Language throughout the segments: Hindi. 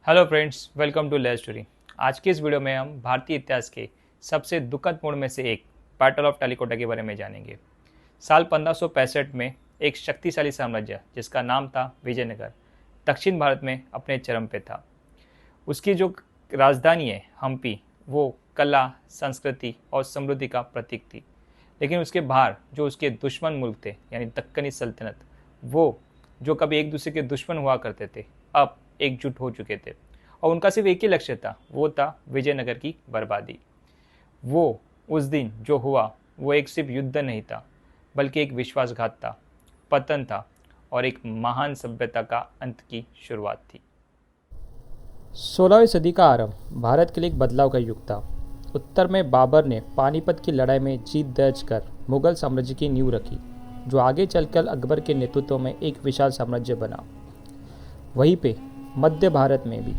Hello friends, welcome to layer story. आज की इस वीडियो में हम भारतीय इतिहास के सबसे दुखद मोड़ में से एक बैटल ऑफ टालीकोटा के बारे में जानेंगे। साल 1565 में एक शक्तिशाली साम्राज्य जिसका नाम था विजयनगर दक्षिण भारत में अपने चरम पे था। उसकी जो राजधानी है हम्पी, वो कला, संस्कृति और समृद्धि का प्रतीक थी। लेकिन उसके बाहर जो उसके दुश्मन मुल्क थे यानी दक्कनी सल्तनत, वो जो कभी एक दूसरे के दुश्मन हुआ करते थे, अब एकजुट हो चुके थे और उनका सिर्फ एक ही लक्ष्य था, वो था विजयनगर की बर्बादी। वो उस दिन जो हुआ वो एक सिर्फ युद्ध नहीं था, बल्कि एक विश्वासघात था, पतन था और एक महान सभ्यता का अंत की शुरुआत थी। 16वीं सदी का आरंभ भारत के लिए एक बदलाव का युग था। उत्तर में बाबर ने पानीपत की लड़ाई में जीत दर्ज कर मुगल साम्राज्य की नींव रखी, जो आगे चलकर अकबर के नेतृत्व में एक विशाल साम्राज्य बना। वहीं पे मध्य भारत में भी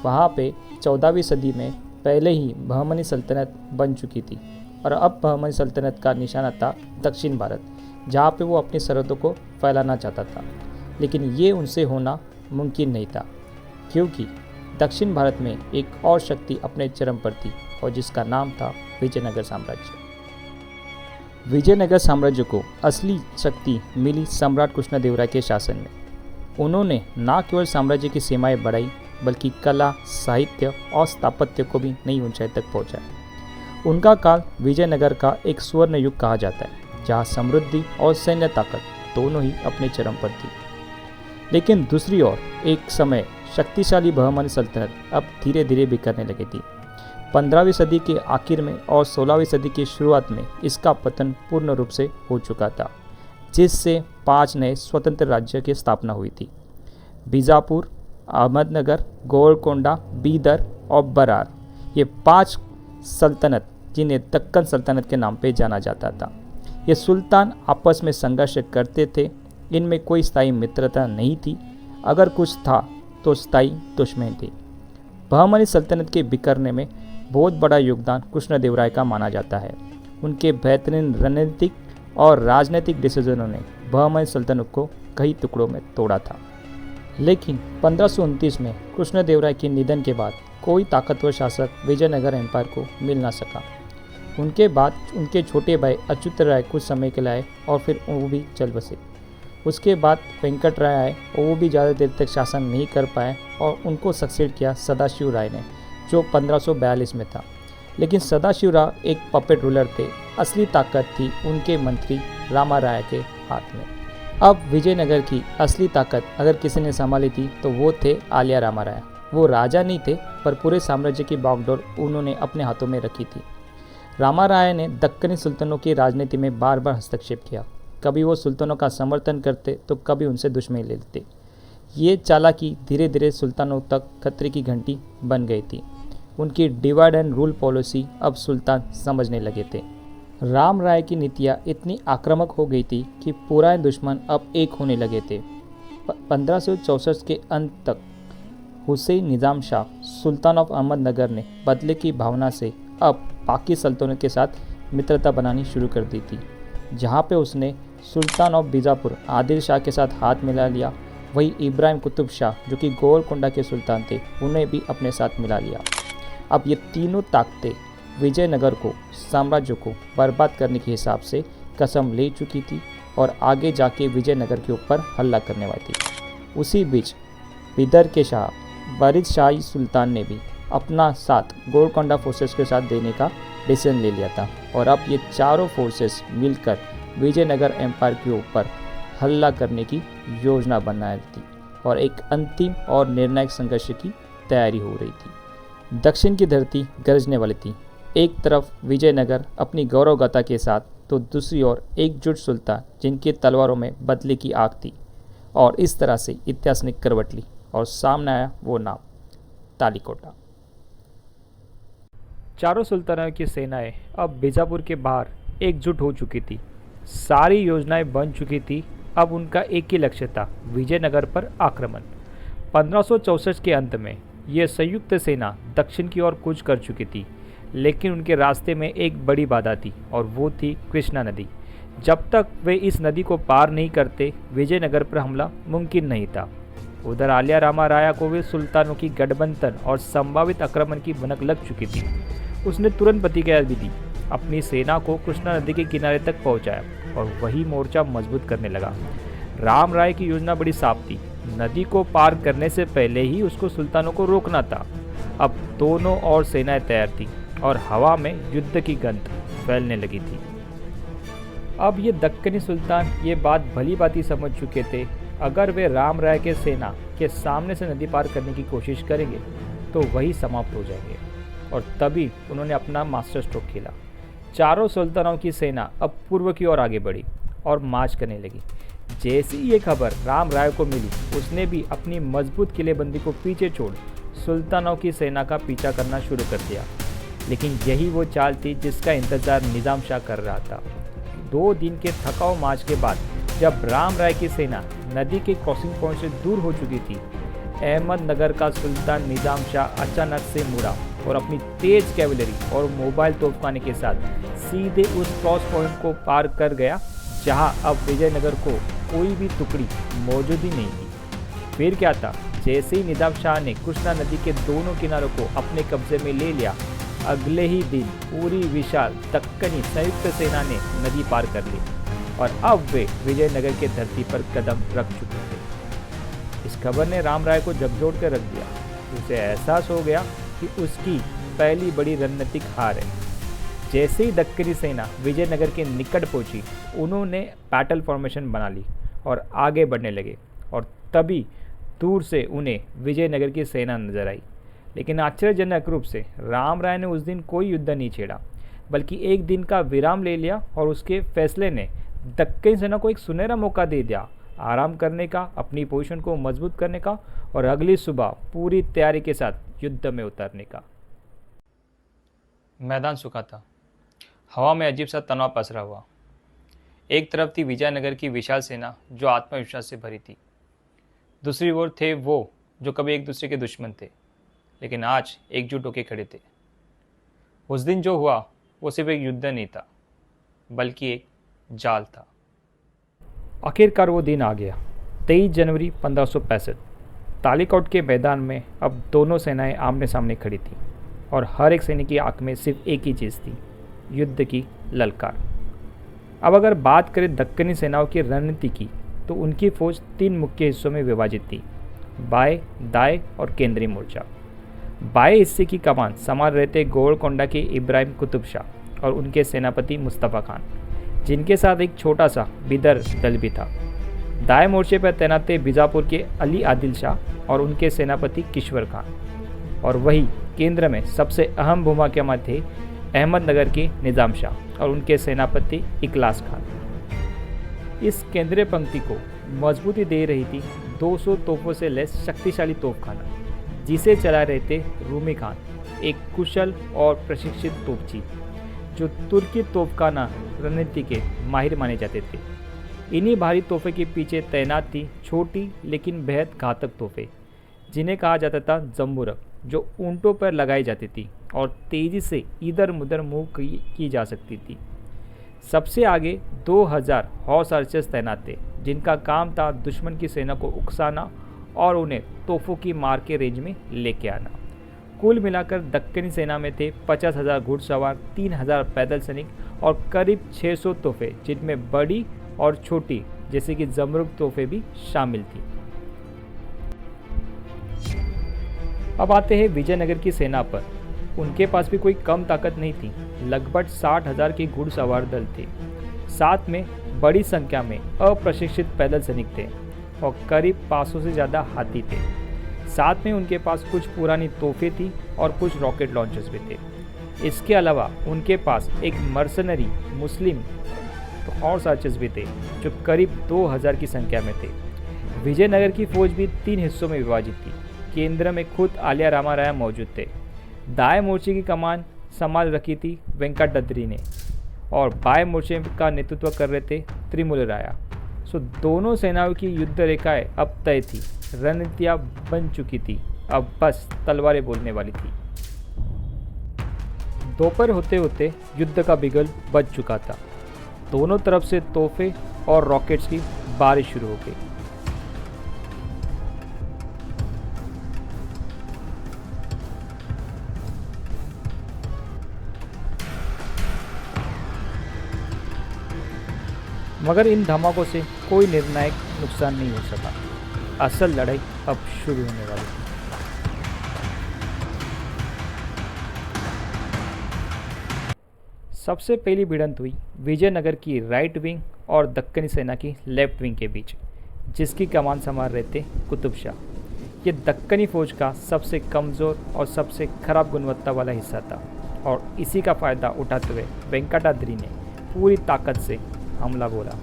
वहाँ पे 14वीं सदी में पहले ही बहमनी सल्तनत बन चुकी थी और अब बहमनी सल्तनत का निशाना था दक्षिण भारत, जहाँ पे वो अपनी सरहदों को फैलाना चाहता था। लेकिन ये उनसे होना मुमकिन नहीं था, क्योंकि दक्षिण भारत में एक और शक्ति अपने चरम पर थी और जिसका नाम था विजयनगर साम्राज्य। विजयनगर साम्राज्य को असली शक्ति मिली सम्राट कृष्णदेवराय के शासन में। उन्होंने न केवल साम्राज्य की सीमाएं बढ़ाई, बल्कि कला, साहित्य और स्थापत्य को भी नई ऊंचाई तक पहुंचाया। उनका काल विजयनगर का एक स्वर्ण युग कहा जाता है, जहां समृद्धि और सैन्य ताकत दोनों ही अपने चरम पर थी। लेकिन दूसरी ओर एक समय शक्तिशाली बहमनी सल्तनत अब धीरे धीरे बिखरने लगी थी। 15वीं सदी के आखिर में और 16वीं सदी की शुरुआत में इसका पतन पूर्ण रूप से हो चुका था, जिससे 5 नए स्वतंत्र राज्यों की स्थापना हुई थी: बीजापुर, अहमदनगर, गोलकोंडा, बीदर और बरार। ये 5 सल्तनत जिन्हें दक्कन सल्तनत के नाम पे जाना जाता था। ये सुल्तान आपस में संघर्ष करते थे। इनमें कोई स्थायी मित्रता नहीं थी, अगर कुछ था तो स्थायी दुश्मनी थी। बहमनी सल्तनत के बिखरने में बहुत बड़ा योगदान कृष्णदेवराय का माना जाता है। उनके बेहतरीन रणनीतिक और राजनीतिक डिसीजनों ने बहमनी सल्तनत को कई टुकड़ों में तोड़ा था। लेकिन 1529 में कृष्णदेवराय के निधन के बाद कोई ताकतवर शासक विजयनगर एम्पायर को मिल ना सका। उनके बाद उनके छोटे भाई अच्युत राय कुछ समय के लिए आए और फिर वो भी चल बसे। उसके बाद वेंकट राय आए और वो भी ज़्यादा देर तक शासन नहीं कर पाए और उनको सक्सेड किया सदाशिव राय ने, जो 1542 में था। लेकिन सदाशिव राय एक पपेट रूलर थे, असली ताकत थी उनके मंत्री रामा राय के हाथ में। अब विजयनगर की असली ताकत अगर किसी ने संभाली थी तो वो थे आलिया रामा राय। वो राजा नहीं थे, पर पूरे साम्राज्य की बागडोर उन्होंने अपने हाथों में रखी थी। रामा राय ने दक्कनी सुल्तानों की राजनीति में बार बार हस्तक्षेप किया। कभी वो सुल्तानों का समर्थन करते तो कभी उनसे दुश्मनी ले लेते। ये चालाकी धीरे धीरे सुल्तानों तक खतरे की घंटी बन गई थी। उनकी डिवाइड एंड रूल पॉलिसी अब सुल्तान समझने लगे थे। राम राय की नीतियाँ इतनी आक्रामक हो गई थी कि पुराने दुश्मन अब एक होने लगे थे। 1564 के अंत तक हुसैन निज़ाम शाह, सुल्तान ऑफ अहमदनगर ने बदले की भावना से अब बाकी सल्तनतों के साथ मित्रता बनानी शुरू कर दी थी। जहाँ पे उसने सुल्तान ऑफ बीजापुर आदिल शाह के साथ हाथ मिला लिया, वही इब्राहिम कुतुब शाह जो कि गोलकोंडा के सुल्तान थे, उन्हें भी अपने साथ मिला लिया। अब ये तीनों ताकतें विजयनगर को, साम्राज्य को बर्बाद करने के हिसाब से कसम ले चुकी थी और आगे जाके विजयनगर के ऊपर हमला करने वाली थी। उसी बीच बीदर के शाह वारिद शाही सुल्तान ने भी अपना साथ गोलकोंडा फोर्सेस के साथ देने का डिसीजन ले लिया था और अब ये चारों फोर्सेस मिलकर विजयनगर एम्पायर के ऊपर हमला करने की योजना बना रही थी और एक अंतिम और निर्णायक संघर्ष की तैयारी हो रही थी। दक्षिण की धरती गरजने वाली थी। एक तरफ विजयनगर अपनी गौरव गाथा के साथ, तो दूसरी ओर एकजुट सुल्तान जिनकी तलवारों में बदले की आग थी। और इस तरह से इतिहास ने करवट ली और सामने आया वो नाम, तालीकोटा। चारों सुल्तानों की सेनाएं अब बीजापुर के बाहर एकजुट हो चुकी थी। सारी योजनाएं बन चुकी थी। अब उनका एक ही लक्ष्य था, विजयनगर पर आक्रमण। 1564 के अंत में यह संयुक्त सेना दक्षिण की ओर कूच कर चुकी थी, लेकिन उनके रास्ते में एक बड़ी बाधा थी और वो थी कृष्णा नदी। जब तक वे इस नदी को पार नहीं करते, विजयनगर पर हमला मुमकिन नहीं था। उधर आलिया रामा राया को भी सुल्तानों की गठबंधन और संभावित आक्रमण की भनक लग चुकी थी। उसने तुरंत प्रतिक्रिया भी दी, अपनी सेना को कृष्णा नदी के किनारे तक पहुंचाया और वही मोर्चा मजबूत करने लगा। राम राय की योजना बड़ी साफ थी, नदी को पार करने से पहले ही उसको सुल्तानों को रोकना था। अब दोनों ओर सेनाएं तैयार थी और हवा में युद्ध की गंध फैलने लगी थी। अब ये दक्कनी सुल्तान ये बात भली भांति समझ चुके थे, अगर वे राम राय के सेना के सामने से नदी पार करने की कोशिश करेंगे तो वही समाप्त हो जाएंगे। और तभी उन्होंने अपना मास्टर स्ट्रोक खेला। चारों सुल्तानों की सेना अब पूर्व की ओर आगे बढ़ी और मार्च करने लगी। जैसी ये खबर राम राय को मिली, उसने भी अपनी मजबूत किलेबंदी को पीछे छोड़ सुल्तानों की सेना का पीछा करना शुरू कर दिया। लेकिन यही वो चाल थी जिसका इंतजार निजाम शाह कर रहा था। 2 दिन के थकाऊ मार्च के बाद जब राम राय की सेना नदी के क्रॉसिंग पॉइंट से दूर हो चुकी थी, अहमदनगर का सुल्तान निजाम शाह अचानक से मुड़ा और अपनी तेज कैवलरी और मोबाइल तोपखाने के साथ सीधे उस क्रॉस पॉइंट को पार कर गया जहां अब विजयनगर को कोई भी टुकड़ी मौजूद ही नहीं थी। फिर क्या था, जैसे ही निजाम शाह ने कृष्णा नदी के दोनों किनारों को अपने कब्जे में ले लिया, अगले ही दिन पूरी विशाल दक्कनी संयुक्त सेना ने नदी पार कर ली और अब वे विजयनगर के धरती पर कदम रख चुके थे। इस खबर ने राम राय को झकझोर कर रख दिया। उसे एहसास हो गया कि उसकी पहली बड़ी रणनीतिक हार है। जैसे ही दक्कनी सेना विजयनगर के निकट पहुंची, उन्होंने बैटल फॉर्मेशन बना ली और आगे बढ़ने लगे। और तभी दूर से उन्हें विजयनगर की सेना नजर आई। लेकिन आश्चर्यजनक रूप से राम राय ने उस दिन कोई युद्ध नहीं छेड़ा, बल्कि एक दिन का विराम ले लिया और उसके फैसले ने दक्कनी सेना को एक सुनहरा मौका दे दिया आराम करने का, अपनी पोजीशन को मजबूत करने का और अगली सुबह पूरी तैयारी के साथ युद्ध में उतरने का। मैदान सूखा था, हवा में अजीब सा तनाव पसरा हुआ। एक तरफ थी विजयनगर की विशाल सेना जो आत्मविश्वास से भरी थी, दूसरी ओर थे वो जो कभी एक दूसरे के दुश्मन थे लेकिन आज एकजुट होकर खड़े थे। उस दिन जो हुआ वो सिर्फ एक युद्ध नहीं था, बल्कि एक जाल था। आखिरकार वो दिन आ गया, 23 जनवरी 1565। तालिकोट के मैदान में अब दोनों सेनाएं आमने सामने खड़ी थी और हर एक सैनिक की आंख में सिर्फ एक ही चीज़ थी, युद्ध की ललकार। अब अगर बात करें दक्कनी सेनाओं की रणनीति की, तो उनकी फौज 3 मुख्य हिस्सों में विभाजित थी, बाएं, दाएं और केंद्रीय मोर्चा। बाएं हिस्से की कमान संभाल रहे थे गोलकोंडा के इब्राहिम कुतुब शाह और उनके सेनापति मुस्तफ़ा खान, जिनके साथ एक छोटा सा बिदर दल भी था। दाएं मोर्चे पर तैनात थे बीजापुर के अली आदिल शाह और उनके सेनापति किश्वर खान। और वही केंद्र में सबसे अहम भूमिका में थे अहमदनगर के निजाम शाह और उनके सेनापति इखलास खान। इस केंद्रीय पंक्ति को मजबूती दे रही थी 200 तोपों से लैस शक्तिशाली तोपखाना, जिसे चला रहे थे रूमी खान, एक कुशल और प्रशिक्षित तोपची जो तुर्की तोपखाना रणनीति के माहिर माने जाते थे। इन्हीं भारी तोहफे के पीछे तैनात थी छोटी लेकिन बेहद घातक तोहफे, जिन्हें कहा जाता था जम्बूरक, जो ऊंटों पर लगाई जाती थी और तेज़ी से इधर उधर मूव की जा सकती थी। सबसे आगे 2000 हॉर्स आर्चर्स तैनात थे, जिनका काम था दुश्मन की सेना को उकसाना और उन्हें तोहफों की मार के रेंज में लेके आना। कुल मिलाकर दक्कनी सेना में थे 50,000 घुड़सवार, 3000 पैदल सैनिक और करीब 600 तोहफे, जिनमें बड़ी और छोटी जैसे कि जमरुक तोहफे भी शामिल थी। अब आते हैं विजयनगर की सेना पर। उनके पास भी कोई कम ताकत नहीं थी, लगभग 60,000 के घुड़सवार दल थे, साथ में बड़ी संख्या में अप्रशिक्षित पैदल सैनिक थे और करीब 500 से ज़्यादा हाथी थे। साथ में उनके पास कुछ पुरानी तोहफे थी और कुछ रॉकेट लॉन्चर्स भी थे। इसके अलावा उनके पास एक मर्सनरी मुस्लिम हॉर्स आर्चर्स भी थे, जो करीब 2000 की संख्या में थे। विजयनगर की फौज भी 3 हिस्सों में विभाजित थी। केंद्र में खुद आलिया रामा राया मौजूद थे। दाएं मोर्चे की कमान संभाल रखी थी वेंकटदरी ने और बाएं मोर्चे का नेतृत्व कर रहे थे त्रिमूल राया। सो दोनों सेनाओं की युद्ध रेखाएं अब तय थी, रणनीतियां बन चुकी थी, अब बस तलवारें बोलने वाली थी। दोपहर होते होते युद्ध का बिगुल बज चुका था। दोनों तरफ से तोहफे और रॉकेट्स की बारिश शुरू हो गई। मगर इन धमाकों से कोई निर्णायक नुकसान नहीं हो सका। असल लड़ाई अब शुरू होने वाली थी। सबसे पहली भिड़ंत हुई विजयनगर की राइट विंग और दक्कनी सेना की लेफ्ट विंग के बीच, जिसकी कमान संभाल रहे थे कुतुब शाह। ये दक्कनी फौज का सबसे कमज़ोर और सबसे खराब गुणवत्ता वाला हिस्सा था और इसी का फ़ायदा उठाते हुए वेंकटाद्रि ने पूरी ताकत से हमला बोला।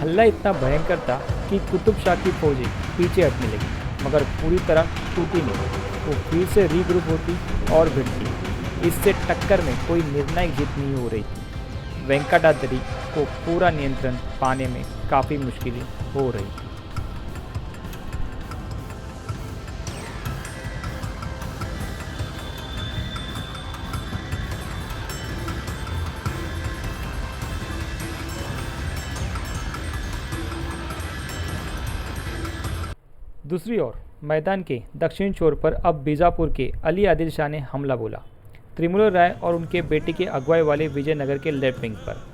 हल्ला इतना भयंकर था कि कुतुब शाह की फौजें पीछे हटने लगी, मगर पूरी तरह टूटी नहीं। वो फिर से रीग्रुप होती और भिड़ती। इससे टक्कर में कोई निर्णायक जीत नहीं हो रही थी। वेंकटाद्रि को पूरा नियंत्रण पाने में काफ़ी मुश्किलें हो रही थी। दूसरी ओर मैदान के दक्षिण छोर पर अब बीजापुर के अली आदिल शाह ने हमला बोला, त्रिमुल राय और उनके बेटे की अगुवाई वाले विजयनगर के लेफ्ट विंग पर।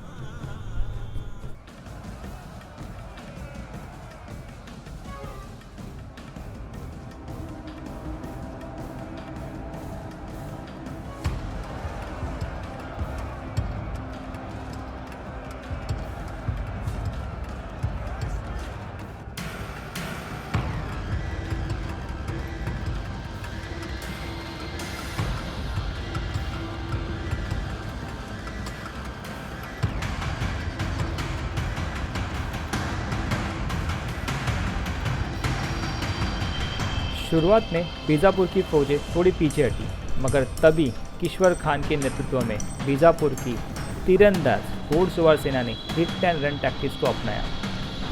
शुरुआत में बीजापुर की फौजें थोड़ी पीछे हटी, मगर तभी किश्वर खान के नेतृत्व में बीजापुर की तीरंदाज घोड़सवार सेना ने हिट एंड रन टैक्टिक्स को अपनाया।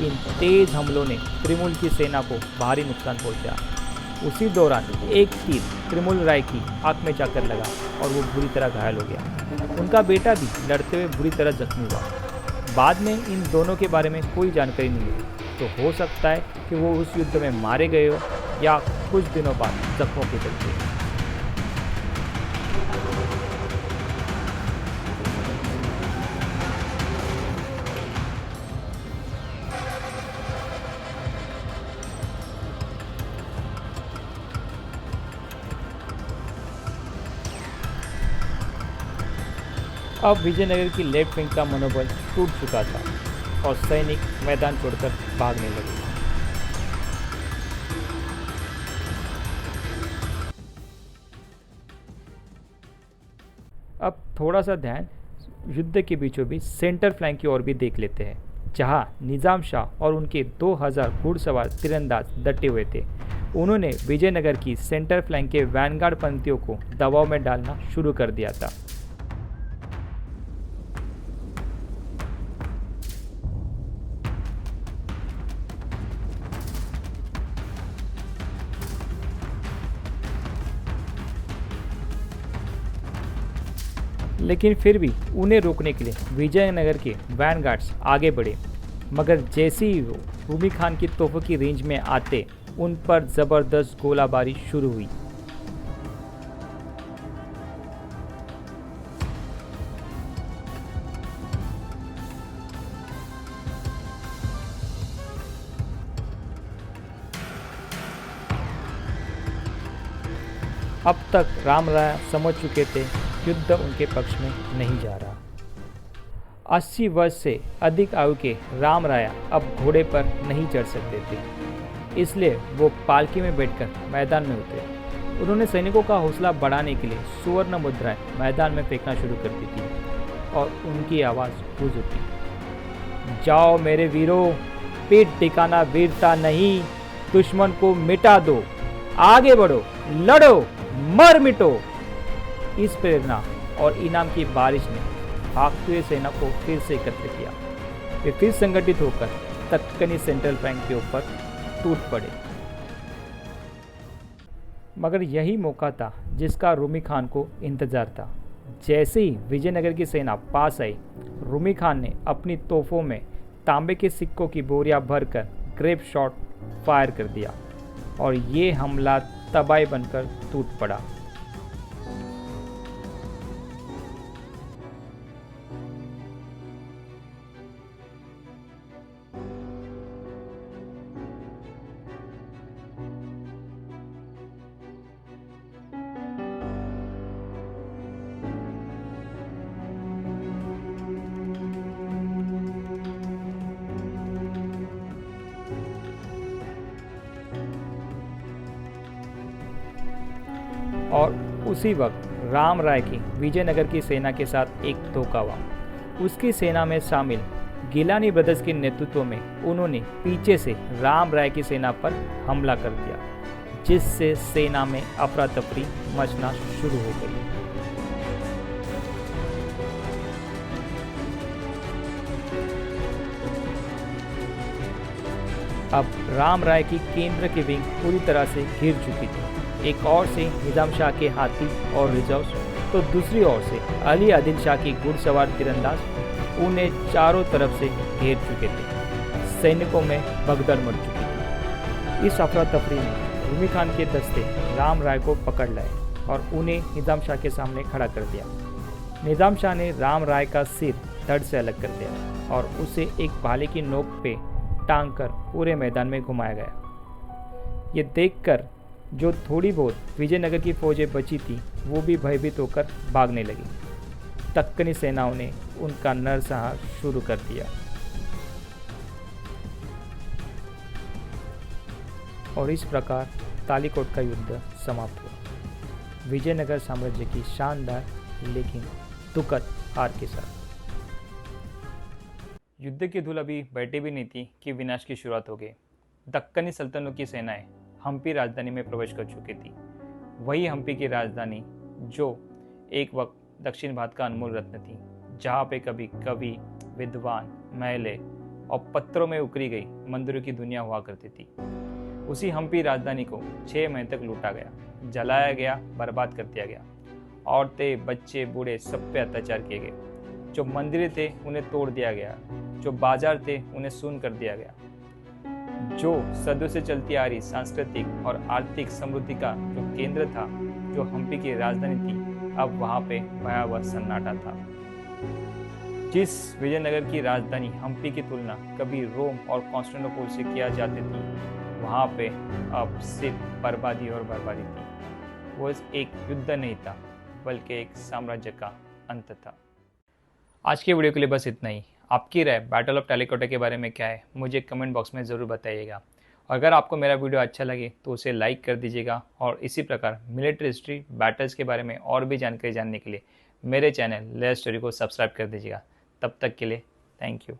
इन तेज हमलों ने त्रिमुल की सेना को भारी नुकसान पहुंचा। उसी दौरान एक तीर त्रिमुल राय की आंख में जाकर लगा और वो बुरी तरह घायल हो गया। उनका बेटा भी लड़ते हुए बुरी तरह जख्मी हुआ। बाद में इन दोनों के बारे में कोई जानकारी नहीं मिली, तो हो सकता है कि वो उस युद्ध में मारे गए हो या कुछ दिनों बाद जख्मों के चलते। अब विजयनगर की लेफ्ट विंग का मनोबल टूट चुका था और सैनिक मैदान छोड़कर भागने लगे। अब थोड़ा सा ध्यान युद्ध के बीचों बीच सेंटर फ्लैंक की ओर भी देख लेते हैं, जहां निज़ाम शाह और उनके 2000 घुड़सवार तीरंदाज डटे हुए थे। उन्होंने विजयनगर की सेंटर फ्लैंक के वैनगार्ड पंक्तियों को दबाव में डालना शुरू कर दिया था। लेकिन फिर भी उन्हें रोकने के लिए विजयनगर के वैनगार्ड्स आगे बढ़े, मगर जैसे ही वो रूमी खान की तोपों की रेंज में आते उन पर ज़बरदस्त गोलाबारी शुरू हुई। अब तक राम राय समझ चुके थे युद्ध उनके पक्ष में नहीं जा रहा। 80 वर्ष से अधिक आयु के राम राया अब घोड़े पर नहीं चढ़ सकते थे, इसलिए वो पालकी में बैठकर मैदान में उतरे। उन्होंने सैनिकों का हौसला बढ़ाने के लिए सुवर्ण मुद्राएं मैदान में फेंकना शुरू कर दी थी और उनकी आवाज़ गूंज उठी। जाओ मेरे वीरों, पीठ टिकाना वीरता नहीं, दुश्मन को मिटा दो, आगे बढ़ो, लड़ो, मर मिटो। इस प्रेरणा और इनाम की बारिश ने भागते हुए सेना को फिर से एकत्र किया। वे फिर संगठित होकर तत्कनी सेंट्रल बैंक के ऊपर टूट पड़े। मगर यही मौका था जिसका रूमी खान को इंतजार था। जैसे ही विजयनगर की सेना पास आई, रूमी खान ने अपनी तोपों में तांबे के सिक्कों की बोरियां भरकर ग्रेप शॉट फायर कर दिया और ये हमला तबाही बनकर टूट पड़ा। और उसी वक्त राम राय की विजयनगर की सेना के साथ एक धोखा हुआ। उसकी सेना में शामिल गिलानी ब्रदर्स के नेतृत्व में उन्होंने पीछे से राम राय की सेना पर हमला कर दिया, जिससे सेना में अफरा तफरी मचना शुरू हो गई। अब राम राय की केंद्र की विंग पूरी तरह से घिर चुकी थी। एक ओर से निजाम शाह के हाथी और रिजर्व्स, तो दूसरी ओर से अली आदिल शाह की घुड़सवार तीरंदाज उन्हें चारों तरफ से घेर चुके थे। सैनिकों में भगदड़ मच चुकी थी। इस अफरा तफरी में रूमी खान के दस्ते राम राय को पकड़ लाए और उन्हें निजाम शाह के सामने खड़ा कर दिया। निजाम शाह ने राम राय का सिर धड़ से अलग कर दिया और उसे एक भाले की नोक पे टांग कर पूरे मैदान में घुमाया गया। ये देखकर जो थोड़ी बहुत विजयनगर की फौजें बची थी वो भी भयभीत होकर भागने लगी। तत्कनी सेनाओं ने उनका नरसंहार शुरू कर दिया और इस प्रकार तालीकोट का युद्ध समाप्त हुआ, विजयनगर साम्राज्य की शानदार लेकिन दुखद हार के साथ। युद्ध की धूल अभी बैठी भी नहीं थी कि विनाश की शुरुआत हो गई। दक्कनी सल्तनत की सेनाएं हम्पी राजधानी में प्रवेश कर चुकी थी। वही हम्पी की राजधानी जो एक वक्त दक्षिण भारत का अनमोल रत्न थी, जहाँ पे कभी कवि, विद्वान, महलें और पत्थरों में उकरी गई मंदिरों की दुनिया हुआ करती थी। उसी हम्पी राजधानी को 6 महीने तक लूटा गया, जलाया गया, बर्बाद कर दिया गया। औरतें, बच्चे, बूढ़े सब पे अत्याचार किए गए। जो मंदिर थे उन्हें तोड़ दिया गया, जो बाजार थे उन्हें सून कर दिया गया। जो सदियों से चलती आ रही सांस्कृतिक और आर्थिक समृद्धि का जो केंद्र था, जो हम्पी की राजधानी थी, अब वहाँ पे भयावह सन्नाटा था। जिस विजयनगर की राजधानी हम्पी की तुलना कभी रोम और कॉन्स्टेंटिनोपल से किया जाती थी, वहाँ पे अब सिर्फ बर्बादी और बर्बादी थी। वो एक युद्ध नहीं था, बल्कि एक साम्राज्य का अंत था। आज के वीडियो के लिए बस इतना ही। आपकी राय बैटल ऑफ टालीकोटा के बारे में क्या है, मुझे कमेंट बॉक्स में ज़रूर बताइएगा। अगर आपको मेरा वीडियो अच्छा लगे तो उसे लाइक कर दीजिएगा और इसी प्रकार मिलिट्री हिस्ट्री बैटल्स के बारे में और भी जानकारी जानने के लिए मेरे चैनल लेयर स्टोरी को सब्सक्राइब कर दीजिएगा। तब तक के लिए थैंक यू।